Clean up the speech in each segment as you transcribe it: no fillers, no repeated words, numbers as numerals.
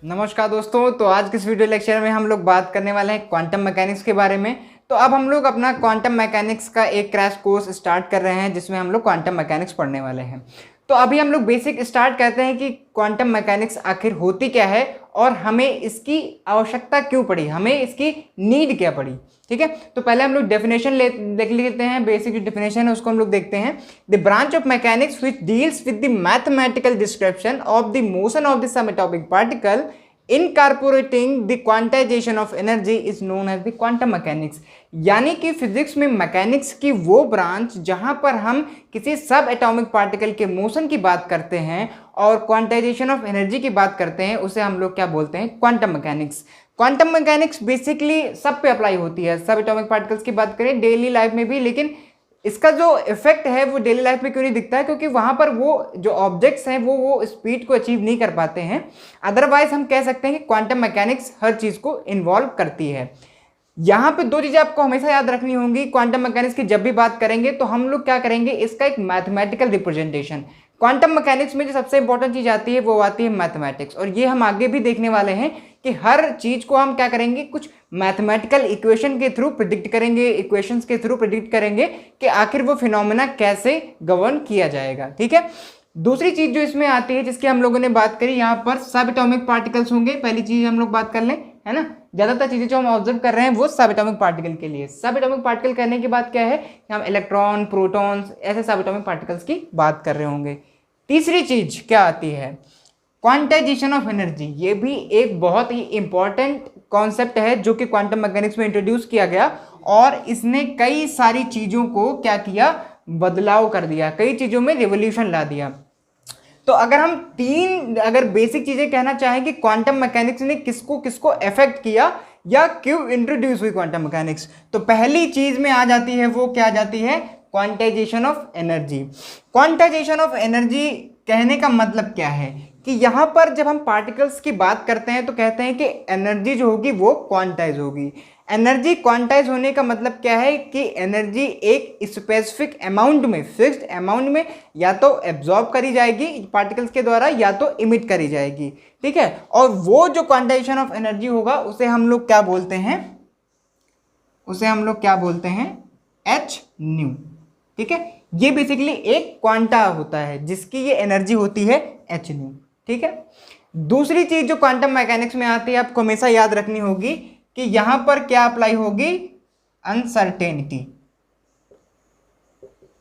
नमस्कार दोस्तों। तो आज के इस वीडियो लेक्चर में हम लोग बात करने वाले हैं क्वांटम मैकेनिक्स के बारे में। तो अब हम लोग अपना क्वांटम मैकेनिक्स का एक क्रैश कोर्स स्टार्ट कर रहे हैं जिसमें हम लोग क्वांटम मैकेनिक्स पढ़ने वाले हैं। तो अभी हम लोग बेसिक स्टार्ट करते हैं कि क्वांटम मैकेनिक्स आखिर होती क्या है और हमें इसकी आवश्यकता क्यों पड़ी, हमें इसकी नीड क्या पड़ी। ठीक है, तो पहले हम लोग डेफिनेशन देख लेते हैं। बेसिक जो डेफिनेशन है उसको हम लोग देखते हैं। The branch of mechanics which deals with the mathematical description of the motion of the subatomic particle incorporating the quantization of energy is known as the quantum mechanics. यानी कि physics में mechanics की वो branch जहां पर हम किसी सब एटॉमिक पार्टिकल के मोशन की बात करते हैं और क्वांटाइजेशन ऑफ एनर्जी की बात करते हैं, उसे हम लोग क्या बोलते हैं, quantum mechanics. Quantum mechanics basically सब पे अप्लाई होती है। सब एटॉमिक पार्टिकल्स की बात करें डेली लाइफ में भी, लेकिन इसका जो इफेक्ट है वो डेली लाइफ में क्यों नहीं दिखता है, क्योंकि वहां पर वो जो ऑब्जेक्ट्स हैं वो स्पीड को अचीव नहीं कर पाते हैं। अदरवाइज हम कह सकते हैं कि क्वांटम मैकेनिक्स हर चीज को इन्वॉल्व करती है। यहाँ पे दो चीजें आपको हमेशा याद रखनी होंगी। क्वांटम मैकेनिक्स की जब भी बात करेंगे तो हम लोग क्या करेंगे, इसका एक मैथमेटिकल रिप्रेजेंटेशन। क्वांटम मैकेनिक्स में जो सबसे इंपॉर्टेंट चीज आती है वो आती है मैथमेटिक्स, और ये हम आगे भी देखने वाले हैं कि हर चीज को हम क्या करेंगे, कुछ मैथमेटिकल इक्वेशन के थ्रू प्रिडिक्ट करेंगे, इक्वेशंस के थ्रू प्रिडिक्ट करेंगे कि आखिर वो फिनोमेना कैसे गवर्न किया जाएगा। ठीक है, दूसरी चीज जो इसमें आती है जिसकी हम लोगों ने बात करी, यहाँ पर सब एटॉमिक पार्टिकल्स होंगे। पहली चीज हम लोग बात कर लें, है ना। ज्यादातर चीजें जो हम ऑब्जर्व कर रहे हैं वो सब एटॉमिक पार्टिकल के लिए। सब एटॉमिक पार्टिकल कहने की बात क्या है कि हम इलेक्ट्रॉन, प्रोटॉन्स, ऐसे सब एटॉमिक पार्टिकल्स की बात कर रहे होंगे। तीसरी चीज क्या आती है, क्वांटाइजेशन ऑफ एनर्जी। ये भी एक बहुत ही इंपॉर्टेंट कॉन्सेप्ट है जो कि क्वांटम मैकेनिक्स में इंट्रोड्यूस किया गया, और इसने कई सारी चीजों को क्या किया, बदलाव कर दिया, कई चीजों में रिवोल्यूशन ला दिया। तो अगर हम अगर बेसिक चीजें कहना चाहें कि क्वांटम मैकेनिक्स ने किसको किसको अफेक्ट किया या क्यों इंट्रोड्यूस हुई क्वांटम मैकेनिक्स, तो पहली चीज में आ जाती है, वो क्या आ जाती है, quantization of energy. Quantization of energy कहने का मतलब क्या है कि यहां पर जब हम पार्टिकल्स की बात करते हैं तो कहते हैं कि एनर्जी जो होगी वो क्वांटाइज होगी। एनर्जी क्वांटाइज होने का मतलब क्या है कि एनर्जी एक स्पेसिफिक अमाउंट में, फिक्स्ड अमाउंट में या तो एब्जॉर्ब करी जाएगी पार्टिकल्स के द्वारा या तो इमिट करी जाएगी। ठीक है, और वो जो क्वांटाइजेशन ऑफ एनर्जी होगा उसे हम लोग क्या बोलते हैं, उसे हम लोग क्या बोलते हैं, एच न्यू। ठीक है, ये बेसिकली एक क्वांटा होता है जिसकी ये एनर्जी होती है एच न्यू। ठीक है, दूसरी चीज जो क्वांटम मैकेनिक्स में आती है आपको हमेशा याद रखनी होगी कि यहां पर क्या अप्लाई होगी, अनसर्टेनिटी।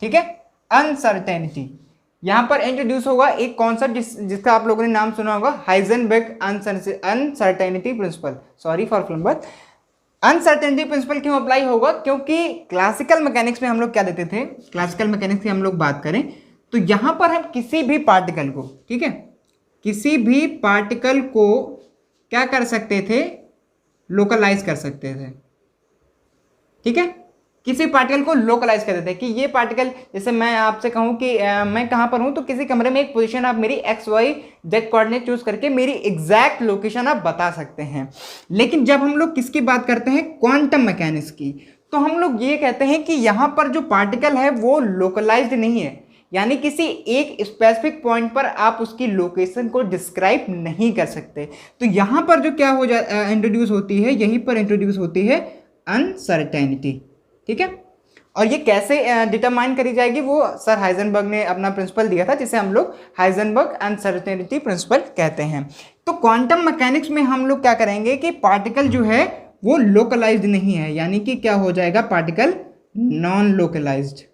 ठीक है, अनसर्टेनिटी यहां पर इंट्रोड्यूस होगा एक कॉन्सेप्ट जिसका आप लोगों ने नाम सुना होगा, Heisenberg uncertainty principle. Sorry for blunder. Uncertainty principle क्यों अप्लाई होगा, क्योंकि क्लासिकल मैकेनिक्स में हम लोग क्या देते थे, क्लासिकल मैकेनिक्स की हम लोग बात करें तो यहां पर हम किसी भी पार्टिकल को, ठीक है, किसी भी पार्टिकल को क्या कर सकते थे, लोकलाइज कर सकते थे। ठीक है, किसी पार्टिकल को लोकलाइज कर देते हैं कि ये पार्टिकल, जैसे मैं आपसे कहूं कि मैं कहां पर हूं, तो किसी कमरे में एक पोजीशन आप मेरी XY Z कोऑर्डिनेट चूज करके मेरी एग्जैक्ट लोकेशन आप बता सकते हैं। लेकिन जब हम लोग किसकी बात करते हैं, क्वांटम मैकेनिक्स की, तो हम लोग ये कहते हैं कि यहां पर जो पार्टिकल है वो लोकलाइज्ड नहीं है, यानी किसी एक स्पेसिफिक पॉइंट पर आप उसकी लोकेशन को डिस्क्राइब नहीं कर सकते। तो यहां पर जो क्या हो इंट्रोड्यूस होती है, यहीं पर इंट्रोड्यूस होती है अनसर्टेनिटी। ठीक है, और ये कैसे डिटरमाइन करी जाएगी, वो सर हाइजेनबर्ग ने अपना प्रिंसिपल दिया था जिसे हम लोग हाइजेनबर्ग अनसर्टेनिटी प्रिंसिपल कहते हैं। तो क्वांटम मैकेनिक्स में हम लोग क्या करेंगे कि पार्टिकल जो है वो लोकलाइज्ड नहीं है, यानी कि क्या हो जाएगा, पार्टिकल नॉन लोकलाइज्ड।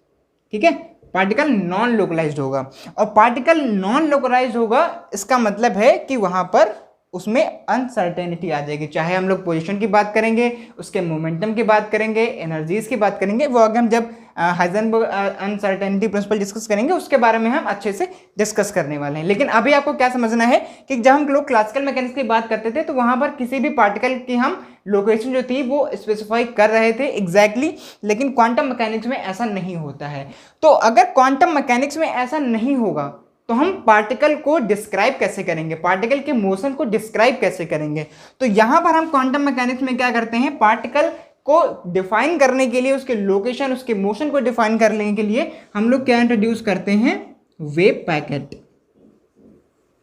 ठीक है, पार्टिकल नॉन लोकलाइज्ड होगा, और पार्टिकल नॉन लोकलाइज्ड होगा इसका मतलब है कि वहां पर उसमें अनसर्टेनिटी आ जाएगी। चाहे हम लोग पोजीशन की बात करेंगे, उसके मोमेंटम की बात करेंगे, एनर्जीज की बात करेंगे, वो आगे हम जब हाइजेनबर्ग अनसर्टेनिटी प्रिंसिपल डिस्कस करेंगे उसके बारे में हम अच्छे से डिस्कस करने वाले हैं। लेकिन अभी आपको क्या समझना है कि जब हम लोग क्लासिकल मैकेनिक्स की बात करते थे तो वहां पर किसी भी पार्टिकल की हम लोकेशन जो थी वो स्पेसिफाई कर रहे थे एग्जैक्टली, लेकिन क्वांटम मैकेनिक्स में ऐसा नहीं होता है। तो अगर क्वांटम मैकेनिक्स में ऐसा नहीं होगा तो हम पार्टिकल को डिस्क्राइब कैसे करेंगे, पार्टिकल के मोशन को डिस्क्राइब कैसे करेंगे। तो यहां पर हम क्वांटम मैकेनिक्स में क्या करते हैं, पार्टिकल को डिफाइन करने के लिए, उसके लोकेशन, उसके मोशन को डिफाइन करने के लिए हम लोग क्या इंट्रोड्यूस करते हैं, वेव पैकेट।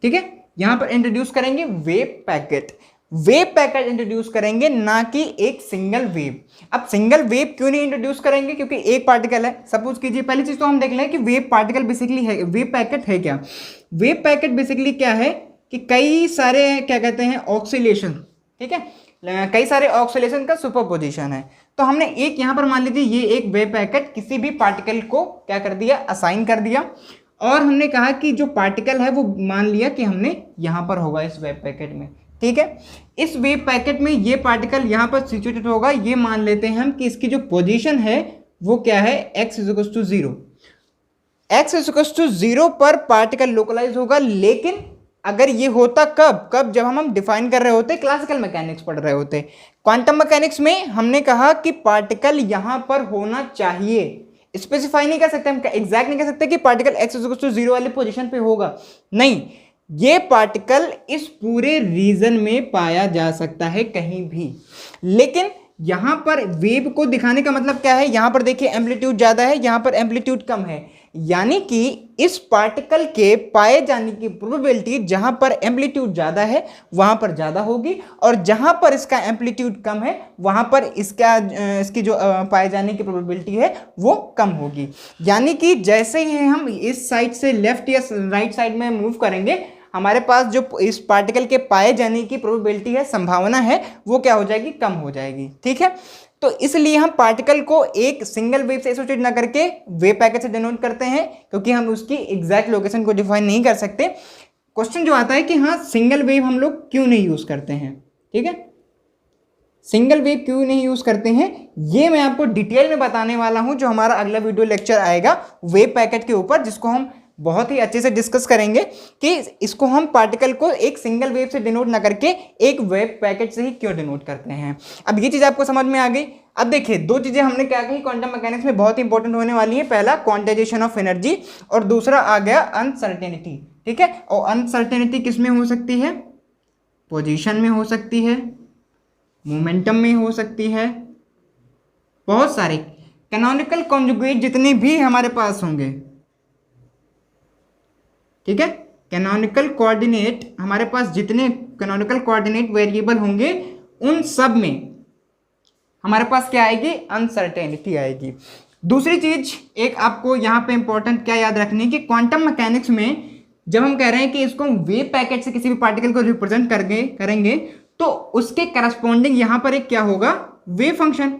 ठीक है, यहां पर इंट्रोड्यूस करेंगे wave packet, wave packet introduce करेंगे, ना कि एक सिंगल वेव। अब सिंगल वेव क्यों नहीं इंट्रोड्यूस करेंगे, क्योंकि एक पार्टिकल है। सपोज कीजिए, पहली चीज तो हम देख लें कि वेव पार्टिकल बेसिकली है, वेव पैकेट है क्या। वेव पैकेट बेसिकली क्या है कि कई सारे क्या कहते हैं ऑक्सीलेशन, ठीक है, कई सारे ऑक्सीलेशन का सुपरपोजिशन है। तो हमने एक यहां पर मान लीजिए ये एक वेव पैकेट किसी भी पार्टिकल को क्या कर दिया, असाइन कर दिया, और हमने कहा कि जो पार्टिकल है वो मान लिया कि हमने यहां पर होगा इस वेव पैकेट में, ठीक है। इस वेव पैकेट में ये पार्टिकल यहां पर सिचुएटेड होगा, ये मान लेते हैं हम कि इसकी जो पोजीशन है वो क्या है, x = 0। x = 0 पर पार्टिकल लोकलाइज होगा। लेकिन अगर ये होता कब जब हम डिफाइन कर रहे होते, क्लासिकल मैकेनिक्स पढ़ रहे होते। क्वांटम मैकेनिक्स में हमने कहा कि पार्टिकल यहां पर होना चाहिए, स्पेसिफाई नहीं कर सकते हम, एग्जैक्ट नहीं कर सकते कि पार्टिकल x = 0 वाली पोजीशन पे होगा, नहीं, ये पार्टिकल इस पूरे रीजन में पाया जा सकता है कहीं भी। लेकिन यहां पर वेव को दिखाने का मतलब क्या है, यहां पर देखिए एम्पलीट्यूड ज्यादा है, यहां पर एम्पलीट्यूड कम है, यानी कि इस पार्टिकल के पाए जाने की प्रोबेबिलिटी जहां पर एम्पलीट्यूड ज्यादा है वहां पर ज्यादा होगी, और जहां पर इसका एम्पलीट्यूड कम है वहां पर इसकी जो पाए जाने की प्रोबेबिलिटी है वो कम होगी। यानी कि जैसे ही हम इस साइड से लेफ्ट या राइट साइड में मूव करेंगे, हमारे पास जो इस पार्टिकल के पाए जाने की प्रोबेबिलिटी है, संभावना है, वो क्या हो जाएगी, कम हो जाएगी, ठीक है। तो इसलिए हम पार्टिकल को एक सिंगल वेव से एसोसिएट ना करके वेव पैकेट से डिनोट करते हैं, क्योंकि हम उसकी एग्जैक्ट लोकेशन को डिफाइन नहीं कर सकते। क्वेश्चन जो आता है कि हाँ सिंगल वेव हम लोग क्यों नहीं यूज करते हैं, ठीक है, सिंगल वेव क्यों नहीं यूज करते हैं, ये मैं आपको डिटेल में बताने वाला हूं, जो हमारा अगला वीडियो लेक्चर आएगा वेव पैकेट के ऊपर, जिसको हम बहुत ही अच्छे से डिस्कस करेंगे कि इसको हम पार्टिकल को एक सिंगल वेव से डिनोट ना करके एक वेव पैकेट से ही क्यों डिनोट करते हैं। अब ये चीज आपको समझ में आ गई। अब देखिए, दो चीजें हमने क्या कही क्वांटम मैकेनिक्स में बहुत इंपॉर्टेंट होने वाली है। पहला क्वांटाइजेशन ऑफ एनर्जी, और दूसरा आ गया अनसर्टेनिटी, ठीक है। और अनसर्टेनिटी किस में हो सकती है, पोजीशन में हो सकती है, मोमेंटम में हो सकती है, बहुत सारे कैनोनिकल कॉन्जुगेट जितने भी हमारे पास होंगे, ठीक है, कैनोनिकल कोऑर्डिनेट हमारे पास जितने कैनोनिकल कोऑर्डिनेट वेरिएबल होंगे उन सब में हमारे पास क्या आएगी, अनसर्टेनिटी आएगी। दूसरी चीज एक आपको यहां पे इंपॉर्टेंट क्या याद रखनी है कि क्वांटम मैकेनिक्स में जब हम कह रहे हैं कि इसको वेव पैकेट से किसी भी पार्टिकल को रिप्रेजेंट करेंगे तो उसके करस्पॉन्डिंग यहां पर एक क्या होगा, वेव फंक्शन,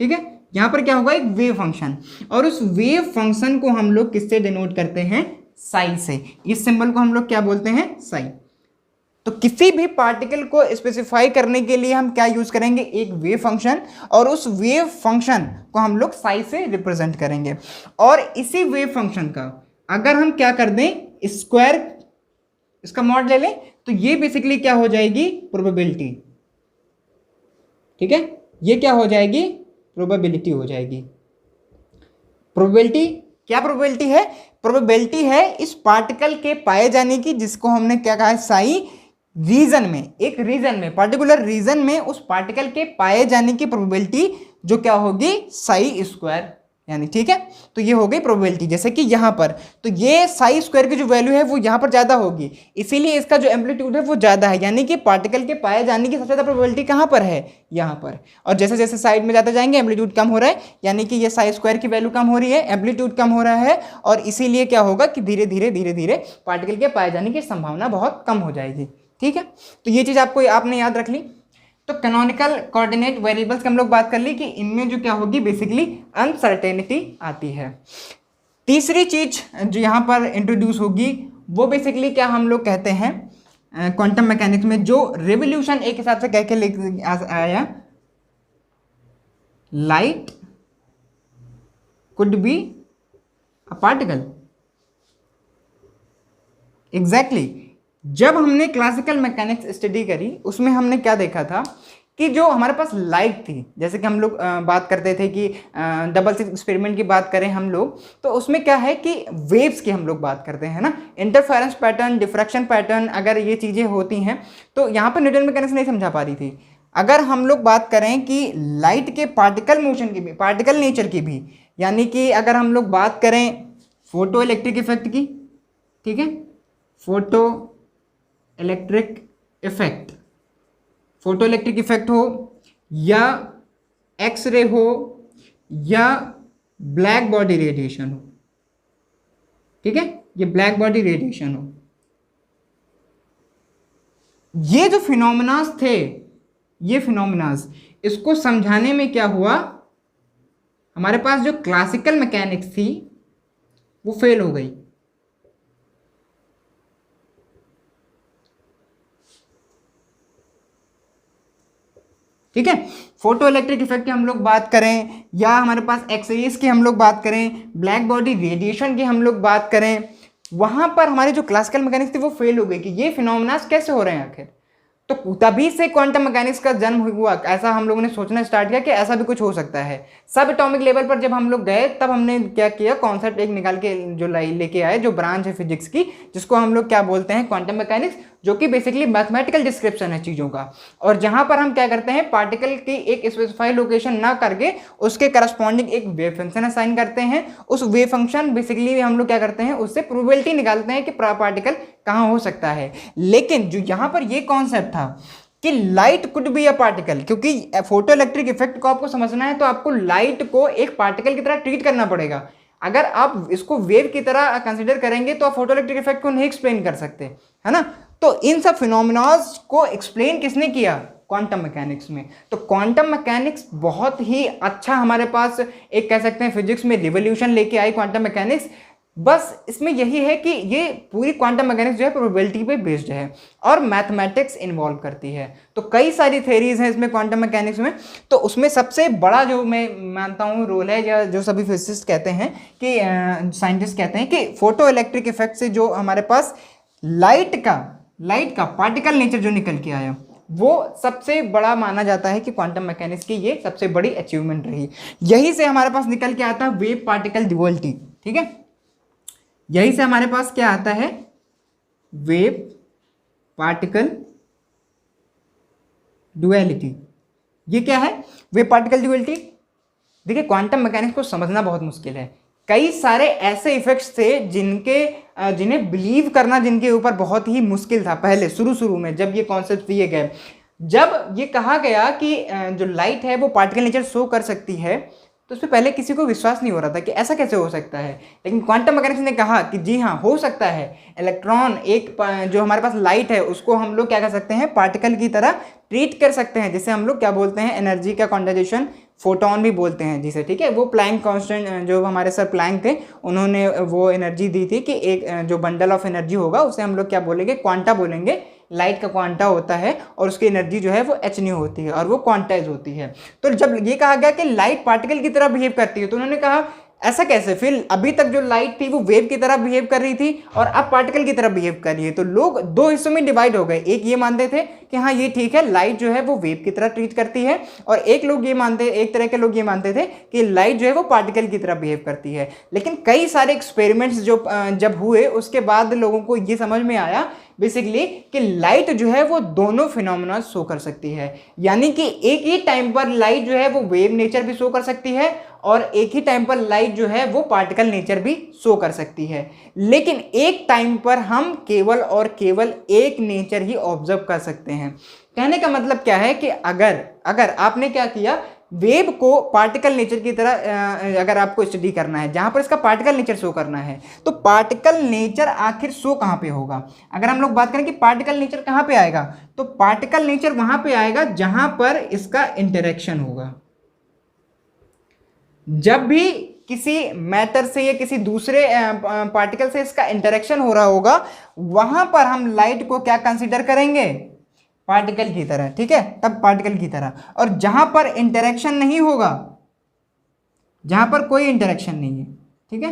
ठीक है, यहां पर क्या होगा, एक वेव फंक्शन, और उस वेव फंक्शन को हम लोग किससे डिनोट करते हैं, साई से। इस सिंबल को हम लोग क्या बोलते हैं, साई। तो किसी भी पार्टिकल को स्पेसिफाई करने के लिए हम क्या यूज करेंगे, एक वेव फंक्शन, और उस वेव फंक्शन को हम लोग साई से रिप्रेजेंट करेंगे। और इसी वेव फंक्शन का अगर हम क्या कर दें, स्क्वायर इसका मॉड ले लें, तो ये बेसिकली क्या हो जाएगी, प्रोबेबिलिटी, ठीक है, ये क्या हो जाएगी, प्रोबेबिलिटी हो जाएगी। प्रोबेबिलिटी क्या, प्रोबेबिलिटी है, प्रोबेबिलिटी है इस पार्टिकल के पाए जाने की, जिसको हमने क्या कहा है, साई रीजन में, एक रीजन में, पर्टिकुलर रीजन में उस पार्टिकल के पाए जाने की प्रोबेबिलिटी जो क्या होगी, साई स्क्वायर, यानी, ठीक है। तो ये हो गई प्रोबेबिलिटी। जैसे कि यहां पर तो ये साई स्क्वायर की जो वैल्यू है वो यहां पर ज्यादा होगी, इसीलिए इसका जो एम्पलीट्यूड है वो ज्यादा है, यानी कि पार्टिकल के पाए जाने की सबसे ज्यादा प्रोबेबिलिटी कहां पर है, यहां पर। और जैसे जैसे साइड में जाते जाएंगे एम्पलीट्यूड कम हो रहा है, यानी कि ये साई स्क्वायर की वैल्यू कम हो रही है, एम्पलीट्यूड कम हो रहा है, और इसीलिए क्या होगा कि धीरे धीरे पार्टिकल के पाए जाने की संभावना बहुत कम हो जाएगी, ठीक है। तो ये चीज आपने याद रख ली। तो कैनोनिकल कोऑर्डिनेट वेरिएबल्स की हम लोग बात कर ली कि इनमें जो क्या होगी, बेसिकली अनसर्टेनिटी आती है। तीसरी चीज जो यहाँ पर इंट्रोड्यूस होगी वो बेसिकली क्या हम लोग कहते हैं क्वांटम मैकेनिक्स में, जो रेवोल्यूशन एक हिसाब से कह के लेके आया, light could be a particle. Exactly जब हमने क्लासिकल मैकेनिक्स स्टडी करी उसमें हमने क्या देखा था कि जो हमारे पास लाइट थी, जैसे कि हम लोग बात करते थे कि डबल स्लिट एक्सपेरिमेंट की बात करें हम लोग, तो उसमें क्या है कि वेव्स की हम लोग बात करते हैं ना, इंटरफेरेंस पैटर्न, डिफ्रैक्शन पैटर्न, अगर ये चीज़ें होती हैं तो यहाँ पर न्यूटन मैकेनिक्स नहीं समझा पा रही थी। अगर हम लोग बात करें कि लाइट के पार्टिकल मोशन की भी, पार्टिकल नेचर की भी, यानी कि अगर हम लोग बात करें फोटो इलेक्ट्रिक इफेक्ट की, ठीक है, photo electric effect, photo electric effect हो या एक्सरे हो या ब्लैक बॉडी रेडिएशन हो, ठीक है, ये ब्लैक बॉडी रेडिएशन हो, ये जो फिनोमिनास थे, ये फिनोमिनास, इसको समझाने में क्या हुआ, हमारे पास जो क्लासिकल मैकेनिक्स थी वो फेल हो गई। ठीक है, फोटो इलेक्ट्रिक इफेक्ट की हम लोग बात करें या हमारे पास एक्सरेज की हम लोग बात करें, ब्लैक बॉडी रेडिएशन की हम लोग बात करें, वहां पर हमारे जो क्लासिकल मैकेनिक्स थी वो फेल हो गई कि ये फिनोमेनास कैसे हो रहे हैं आखिर। तो तभी से क्वांटम मैकेनिक्स का जन्म हुआ, ऐसा हम लोगों ने सोचना स्टार्ट किया कि ऐसा भी कुछ हो सकता है। सब एटॉमिक लेवल पर जब हम लोग गए तब हमने क्या किया, कॉन्सेप्ट एक निकाल के जो लेके आए, जो ब्रांच है फिजिक्स की, जिसको हम लोग क्या बोलते हैं, क्वांटम मैकेनिक्स, जो कि बेसिकली मैथमेटिकल डिस्क्रिप्शन है चीज़ों का। और जहां पर हम क्या करते हैं, पार्टिकल की एक स्पेसिफाइड लोकेशन ना करके उसके करस्पॉन्डिंग एक वेव फंक्शन असाइन करते हैं। उस वेव फंक्शन बेसिकली हम लोग क्या करते हैं, उससे प्रोबेबिलिटी निकालते हैं कि पार्टिकल कहाँ हो सकता है। लेकिन जो यहाँ पर ये कॉन्सेप्ट था कि light could be a particle, क्योंकि फोटो इलेक्ट्रिक इफेक्ट को आपको समझना है तो आपको लाइट को एक पार्टिकल की तरह ट्रीट करना पड़ेगा। अगर आप इसको वेव की तरह कंसिडर करेंगे तो आप फोटो इलेक्ट्रिक इफेक्ट को नहीं एक्सप्लेन कर सकते, है ना। तो इन सब फिनोमिनास को एक्सप्लेन किसने किया, क्वांटम मैकेनिक्स में। तो क्वांटम मैकेनिक्स बहुत ही अच्छा हमारे पास एक कह सकते हैं फिजिक्स में रिवोल्यूशन लेके आई क्वांटम मैकेनिक्स। बस इसमें यही है कि ये पूरी क्वांटम मैकेनिक्स जो है प्रोबेबिलिटी पे बेस्ड है और मैथमेटिक्स इन्वॉल्व करती है। तो कई सारी थेरीज हैं इसमें क्वांटम मैकेनिक्स में। तो उसमें सबसे बड़ा जो मैं मानता हूँ रोल है, या जो सभी फिजिसिस्ट कहते हैं कि साइंटिस्ट कहते हैं कि फोटो इलेक्ट्रिक इफेक्ट से जो हमारे पास लाइट का पार्टिकल नेचर जो निकल के आया, वो सबसे बड़ा माना जाता है कि क्वांटम मैकेनिक्स की ये सबसे बड़ी अचीवमेंट रही। यही से हमारे पास निकल के आता है वेव पार्टिकल ड्युअलिटी, ठीक है, यही से हमारे पास क्या आता है, वेव पार्टिकल ड्युअलिटी। ये क्या है वेव पार्टिकल ड्युअलिटी? देखिए, क्वांटम मैकेनिक्स को समझना बहुत मुश्किल है। कई सारे ऐसे इफेक्ट्स थे जिन्हें बिलीव करना जिनके ऊपर बहुत ही मुश्किल था पहले शुरू में, जब ये कॉन्सेप्ट दिए गए। जब ये कहा गया कि जो लाइट है वो पार्टिकल नेचर शो कर सकती है, तो उस पर पहले किसी को विश्वास नहीं हो रहा था कि ऐसा कैसे हो सकता है। लेकिन क्वांटम मैकेनिक्स ने कहा कि जी हाँ, हो सकता है। इलेक्ट्रॉन, एक जो हमारे पास लाइट है, उसको हम लोग क्या कर सकते हैं, पार्टिकल की तरह ट्रीट कर सकते हैं, जिसे हम लोग क्या बोलते हैं, एनर्जी का क्वांटाइजेशन, फोटोन भी बोलते हैं जिसे, ठीक है। वो प्लैंक कांस्टेंट, जो हमारे सर प्लैंक थे, उन्होंने वो एनर्जी दी थी कि एक जो बंडल ऑफ एनर्जी होगा उसे हम लोग क्या बोलेंगे, क्वांटा बोलेंगे। लाइट का क्वांटा होता है और उसकी एनर्जी जो है वो h न्यू होती है और वो क्वांटाइज होती है। तो जब ये कहा गया कि लाइट पार्टिकल की तरह बिहेव करती है, तो उन्होंने कहा ऐसा कैसे, फिर अभी तक जो लाइट थी वो वेव की तरह बिहेव कर रही थी और अब पार्टिकल की तरह बिहेव कर रही है। तो लोग दो हिस्सों में डिवाइड हो गए। एक ये मानते थे कि हाँ ये ठीक है, लाइट जो है वो वेव की तरह ट्रीट करती है, और एक तरह के लोग ये मानते थे कि लाइट जो है वो पार्टिकल की तरह बिहेव करती है। लेकिन कई सारे एक्सपेरिमेंट्स जो जब हुए, उसके बाद लोगों को ये समझ में आया बेसिकली कि लाइट जो है वो दोनों फिनोमेना शो कर सकती है। यानी कि एक ही टाइम पर लाइट जो है वो वेव नेचर भी शो कर सकती है और एक ही टाइम पर लाइट जो है वो पार्टिकल नेचर भी शो कर सकती है। लेकिन एक टाइम पर हम केवल और केवल एक नेचर ही ऑब्जर्व कर सकते हैं। कहने का मतलब क्या है कि अगर आपने क्या किया, वेव को पार्टिकल नेचर की तरह अगर आपको स्टडी करना है, जहां पर इसका पार्टिकल नेचर शो करना है, तो पार्टिकल नेचर आखिर शो कहां पे होगा। अगर हम लोग बात करें कि पार्टिकल नेचर कहां पे आएगा, तो पार्टिकल नेचर वहां पे आएगा जहां पर इसका इंटरेक्शन होगा। जब भी किसी मैटर से या किसी दूसरे पार्टिकल से इसका इंटरेक्शन हो रहा होगा, वहां पर हम लाइट को क्या कंसीडर करेंगे, पार्टिकल की तरह, ठीक है, तब पार्टिकल की तरह। और जहां पर इंटरेक्शन नहीं होगा, जहां पर कोई इंटरेक्शन नहीं है, ठीक है,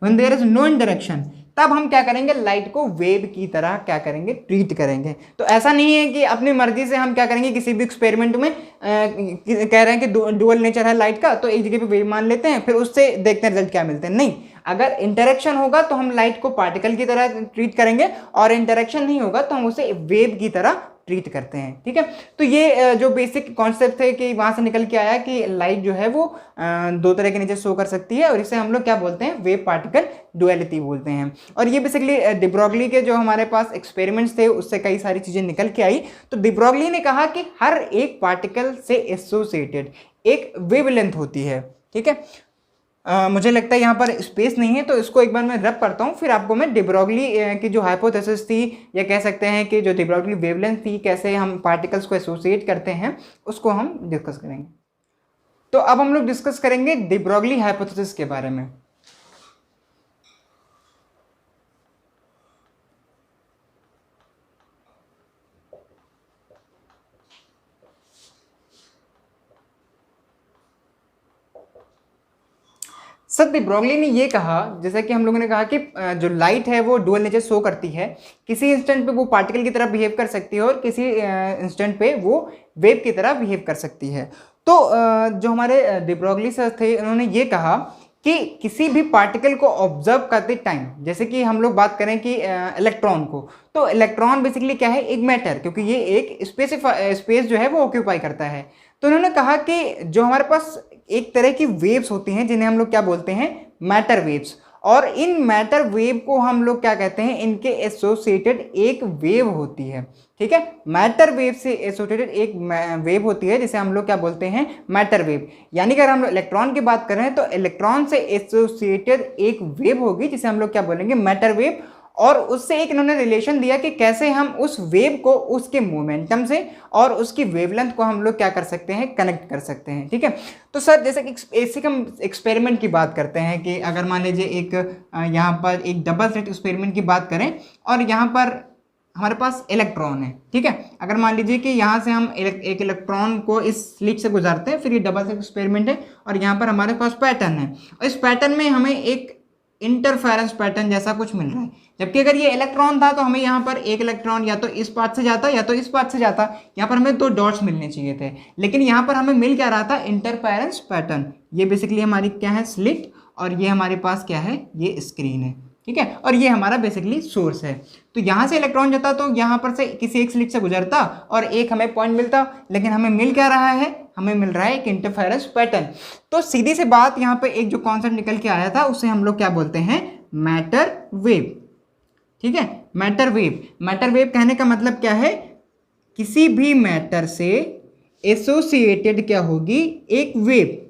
when there is no interaction, तब हम क्या करेंगे, लाइट को वेव की तरह क्या करेंगे, ट्रीट करेंगे। तो ऐसा नहीं है कि अपनी मर्जी से हम क्या करेंगे, किसी भी एक्सपेरिमेंट में कह रहे हैं कि डुअल नेचर है लाइट का, तो एक जगह पे वेव मान लेते हैं, फिर उससे देखते हैं रिजल्ट क्या मिलते हैं। नहीं, अगर इंटरेक्शन होगा तो हम लाइट को पार्टिकल की तरह ट्रीट करेंगे, और इंटरेक्शन नहीं होगा तो हम उसे वेव की तरह ट्रीट करते हैं। ठीक है, तो ये जो बेसिक कॉन्सेप्ट है कि वहां से निकल के आया कि लाइट जो है वो दो तरह के नेचर शो कर सकती है, और इसे हम लोग क्या बोलते हैं, वेव पार्टिकल डुअलिटी बोलते हैं। और ये बेसिकली डी ब्रोगली के जो हमारे पास एक्सपेरिमेंट्स थे उससे कई सारी चीजें निकल के आई। तो डी ब्रोगली ने कहा कि हर एक पार्टिकल से एसोसिएटेड एक वेवलेंथ होती है। ठीक है, मुझे लगता है यहाँ पर स्पेस नहीं है, तो इसको एक बार मैं रब करता हूँ, फिर आपको मैं डी ब्रोगली की जो हाइपोथेसिस थी, या कह सकते हैं कि जो डी ब्रोगली वेवलेंथ थी, कैसे हम पार्टिकल्स को एसोसिएट करते हैं, उसको हम डिस्कस करेंगे। तो अब हम लोग डिस्कस करेंगे डी ब्रोगली हाइपोथेसिस के बारे में। सर डी ब्रोगली ने ये कहा, जैसा कि हम लोगों ने कहा कि जो लाइट है वो डुअल नेचर शो करती है। किसी इंस्टेंट पे वो पार्टिकल की तरह बिहेव कर सकती है, और किसी इंस्टेंट पे वो वेव की तरह बिहेव कर सकती है। तो जो हमारे डी ब्रोगली सर थे, उन्होंने ये कहा कि किसी भी पार्टिकल को ऑब्जर्व करते टाइम, जैसे कि हम लोग बात करें कि इलेक्ट्रॉन को, तो इलेक्ट्रॉन बेसिकली क्या है, एक मैटर, क्योंकि ये एक स्पेस जो है वो ऑक्यूपाई करता है। तो उन्होंने कहा कि जो हमारे पास एक तरह की वेव्स होती हैं जिन्हें हम लोग क्या बोलते हैं, मैटर वेव्स, और इन मैटर वेव को हम लोग क्या कहते हैं, इनके एसोसिएटेड एक वेव होती है। ठीक है, मैटर वेव से एसोसिएटेड एक वेव होती है जिसे हम लोग क्या बोलते हैं, मैटर वेव। यानी कि अगर हम लोग इलेक्ट्रॉन की बात कर रहे हैं तो इलेक्ट्रॉन से एसोसिएटेड एक वेव होगी जिसे हम लोग क्या बोलेंगे, मैटर वेव। और उससे एक इन्होंने रिलेशन दिया कि कैसे हम उस वेव को उसके मोमेंटम से और उसकी वेवलेंथ को हम लोग क्या कर सकते हैं, कनेक्ट कर सकते हैं। ठीक है, तो सर जैसे कि बेसिक हम एक्सपेरिमेंट की बात करते हैं कि अगर मान लीजिए एक यहाँ पर एक डबल स्लिट एक्सपेरिमेंट की बात करें, और यहाँ पर हमारे पास इलेक्ट्रॉन है। ठीक है, अगर मान लीजिए कि यहाँ से हम एक इलेक्ट्रॉन को इस स्लिट से गुजारते हैं, फिर ये डबल स्लिट एक्सपेरिमेंट है, और यहाँ पर हमारे पास पैटर्न है, और इस पैटर्न में हमें एक इंटरफेरेंस पैटर्न जैसा कुछ मिल रहा है। जबकि अगर ये इलेक्ट्रॉन था तो हमें यहाँ पर एक इलेक्ट्रॉन या तो इस पार्ट से जाता या तो इस पार्ट से जाता, यहाँ पर हमें दो डॉट्स मिलने चाहिए थे, लेकिन यहाँ पर हमें मिल क्या रहा था, इंटरफेरेंस पैटर्न। ये बेसिकली हमारी क्या है, स्लिट, और ये हमारे पास क्या है, ये स्क्रीन है। ठीक है, और ये हमारा बेसिकली सोर्स है। तो यहाँ से इलेक्ट्रॉन जाता तो यहाँ पर से किसी एक स्लिट से गुजरता और एक हमें पॉइंट मिलता, लेकिन हमें मिल क्या रहा है, हमें मिल रहा है एक इंटरफेरेंस पैटर्न। तो सीधी सी बात, यहाँ पे एक जो कॉन्सेप्ट निकल के आया था उसे हम लोग क्या बोलते हैं, मैटर वेव। ठीक है, मैटर वेव। मैटर वेव कहने का मतलब क्या है, किसी भी मैटर से एसोसिएटेड क्या होगी, एक वेव।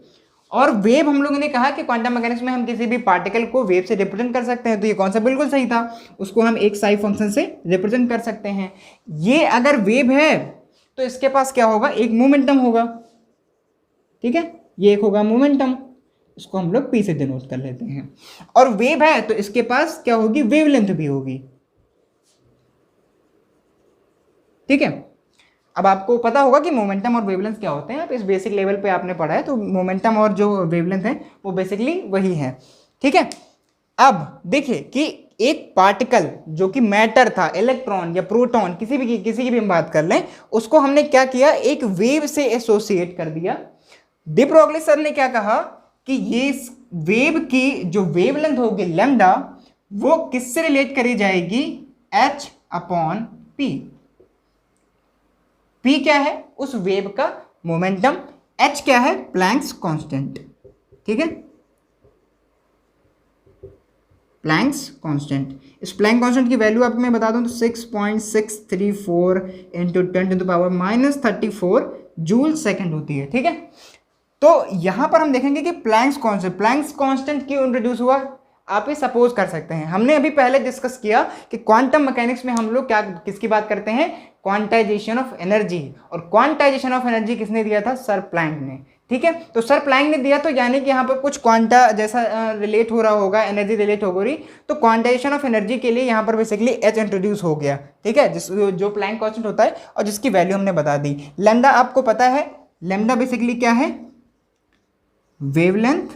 और वेव हम लोगों ने कहा कि क्वांटम मैकेनिक्स में हम किसी भी पार्टिकल को वेव से रिप्रेजेंट कर सकते हैं, तो ये कॉन्सेप्ट बिल्कुल सही था, उसको हम एक साई फंक्शन से रिप्रेजेंट कर सकते हैं। ये अगर वेव है तो इसके पास क्या होगा, एक मोमेंटम होगा। ठीक है, ये एक होगा मोमेंटम, इसको हम लोग पी से डिनोट कर लेते हैं। और वेव है तो इसके पास क्या होगी, वेवलेंथ भी होगी। ठीक है, अब आपको पता होगा कि मोमेंटम और वेवलेंथ क्या होते हैं, आप इस बेसिक लेवल पे आपने पढ़ा है, तो मोमेंटम और जो वेवलेंथ है वो बेसिकली वही है। ठीक है, अब देखिए कि एक पार्टिकल जो कि मैटर था, इलेक्ट्रॉन या प्रोटॉन, किसी की भी हम बात कर लें, उसको हमने क्या किया, एक वेव से एसोसिएट कर दिया। डी ब्रोगली सर ने क्या कहा कि ये वेव की जो वेवलेंथ होगी लैम्डा, वो किससे रिलेट करी जाएगी, h/p। p क्या है, उस वेव का मोमेंटम, h क्या है, प्लैंक्स कांस्टेंट। ठीक है, प्लैंक्स कांस्टेंट। इस प्लैंक कांस्टेंट की वैल्यू आपको मैं बता दूं तो 6.634 इंटू 10⁻34 जूल सेकंड होती है। ठीक है, तो यहां पर हम देखेंगे कि प्लैंक्स कांस्टेंट क्यों इंट्रोड्यूस हुआ, आप ये सपोज कर सकते हैं। हमने अभी पहले डिस्कस किया कि क्वांटम मैकेनिक्स में हम लोग क्या किसकी बात करते हैं, क्वांटाइजेशन ऑफ एनर्जी। और क्वांटाइजेशन ऑफ एनर्जी किसने दिया था, सर प्लैंक ने। ठीक है, तो सर प्लैंक ने दिया, तो यानी कि यहाँ पर कुछ क्वांटा जैसा रिलेट हो रहा होगा, एनर्जी रिलेट हो रही, तो क्वांटाइजेशन ऑफ एनर्जी के लिए यहाँ पर बेसिकली एच इंट्रोड्यूस हो गया। ठीक है, जो प्लैंक कांस्टेंट होता है और जिसकी वैल्यू हमने बता दी। लैम्डा आपको पता है, लैम्डा बेसिकली क्या है, वेवलेंथ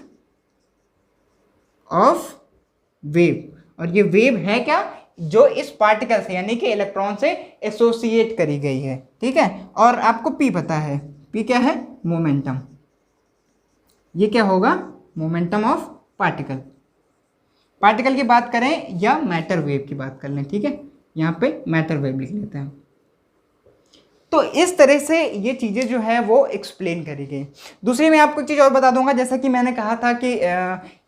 ऑफ वेव। और ये वेव है क्या, जो इस पार्टिकल से यानी कि इलेक्ट्रॉन से एसोसिएट करी गई है। ठीक है, और आपको पी पता है, पी क्या है, मोमेंटम। ये क्या होगा, मोमेंटम ऑफ पार्टिकल। पार्टिकल की बात करें या मैटर वेव की बात कर लें, ठीक है, यहाँ पे मैटर वेव लिख लेते हैं। तो इस तरह से ये चीज़ें जो है वो एक्सप्लेन करी गई। दूसरी मैं आपको एक चीज़ और बता दूंगा, जैसा कि मैंने कहा था कि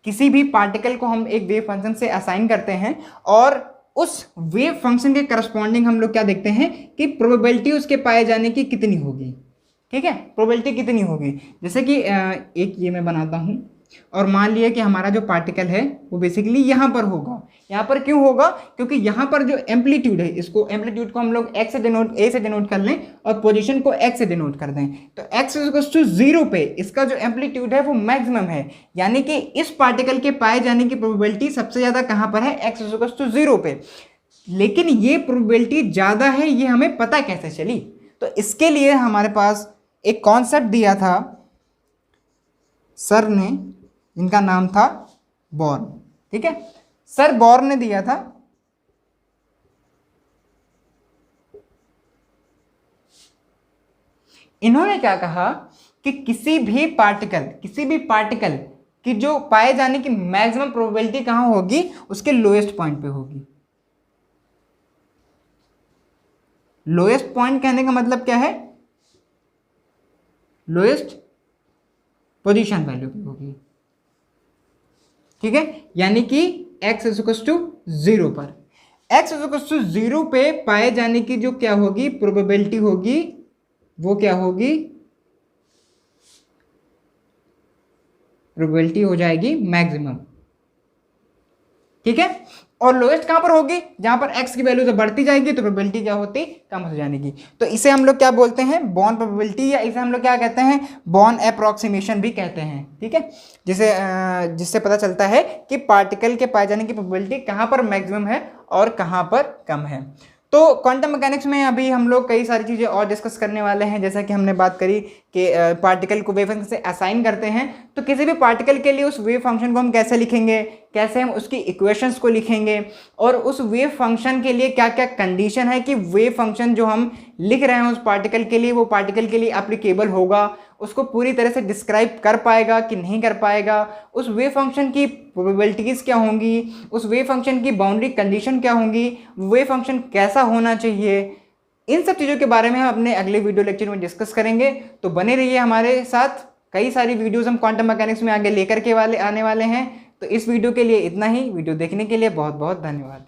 किसी भी पार्टिकल को हम एक वेव फंक्शन से असाइन करते हैं और उस वेव फंक्शन के करस्पॉन्डिंग हम लोग क्या देखते हैं कि प्रोबेबिलिटी उसके पाए जाने की कितनी होगी, ठीक है, प्रोबेबिलिटी कितनी होगी। जैसे कि एक ये मैं बनाता हूँ और मान लिया कि हमारा जो पार्टिकल है वो बेसिकली यहाँ पर होगा। यहाँ पर क्यों होगा, क्योंकि यहाँ पर जो एम्पलीट्यूड है, इसको एम्पलीट्यूड को हम लोग ए से डिनोट कर लें और पोजीशन को x से डिनोट कर दें, तो x इक्वल्स टू 0 पे इसका जो एम्पलीट्यूड है वो मैक्सिमम है, यानी कि इस पार्टिकल के पाए जाने की प्रोबेबिलिटी सबसे ज़्यादा कहाँ पर है, x इक्वल्स टू 0 पे। लेकिन ये प्रोबेबिलिटी ज़्यादा है, ये हमें पता कैसे चली? तो इसके लिए हमारे पास एक कॉन्सेप्ट दिया था सर ने, इनका नाम था बॉर्न, ठीक है, सर बॉर्न ने दिया था। इन्होंने क्या कहा कि किसी भी पार्टिकल की जो पाए जाने की मैक्सिमम प्रोबेबिलिटी कहां होगी, उसके लोएस्ट पॉइंट पे होगी। लोएस्ट पॉइंट कहने का मतलब क्या है, लोएस्ट पोजीशन वैल्यू पे होगी, ठीक है, यानी कि x इक्वल्स टू 0 पर, x इक्वल्स टू 0 पे पाए जाने की जो क्या होगी प्रोबेबिलिटी होगी, वो क्या होगी, प्रोबेबिलिटी हो जाएगी मैक्सिमम, ठीक है। और लोएस्ट कहां पर होगी, जहां पर x की वैल्यू जब बढ़ती जाएगी तो प्रोबेबिलिटी क्या होती, कम हो जाने की। तो इसे हम लोग क्या बोलते हैं, बॉर्न प्रोबेबिलिटी, या इसे हम लोग क्या कहते हैं, बॉर्न अप्रॉक्सीमेशन भी कहते हैं, ठीक है, जिससे पता चलता है कि पार्टिकल के पाए जाने की प्रोबेबिलिटी कहां पर मैक्सिमम है और कहां पर कम है। तो क्वांटम मैकेनिक्स में अभी हम लोग कई सारी चीज़ें और डिस्कस करने वाले हैं। जैसा कि हमने बात करी कि पार्टिकल को वेव फंक्शन से असाइन करते हैं, तो किसी भी पार्टिकल के लिए उस वेव फंक्शन को हम कैसे लिखेंगे, कैसे हम उसकी इक्वेशंस को लिखेंगे, और उस वेव फंक्शन के लिए क्या क्या कंडीशन है कि वेव फंक्शन जो हम लिख रहे हैं उस पार्टिकल के लिए, वो पार्टिकल के लिए एप्लीकेबल होगा, उसको पूरी तरह से डिस्क्राइब कर पाएगा कि नहीं कर पाएगा, उस वेव फंक्शन की प्रोबेबिलिटीज़ क्या होंगी, उस वेव फंक्शन की बाउंड्री कंडीशन क्या होंगी, वेव फंक्शन कैसा होना चाहिए, इन सब चीज़ों के बारे में हम अपने अगले वीडियो लेक्चर में डिस्कस करेंगे। तो बने रहिए हमारे साथ, कई सारी वीडियोज़ हम क्वांटम मैकेनिक्स में आगे लेकर के आने वाले हैं। तो इस वीडियो के लिए इतना ही, वीडियो देखने के लिए बहुत बहुत धन्यवाद।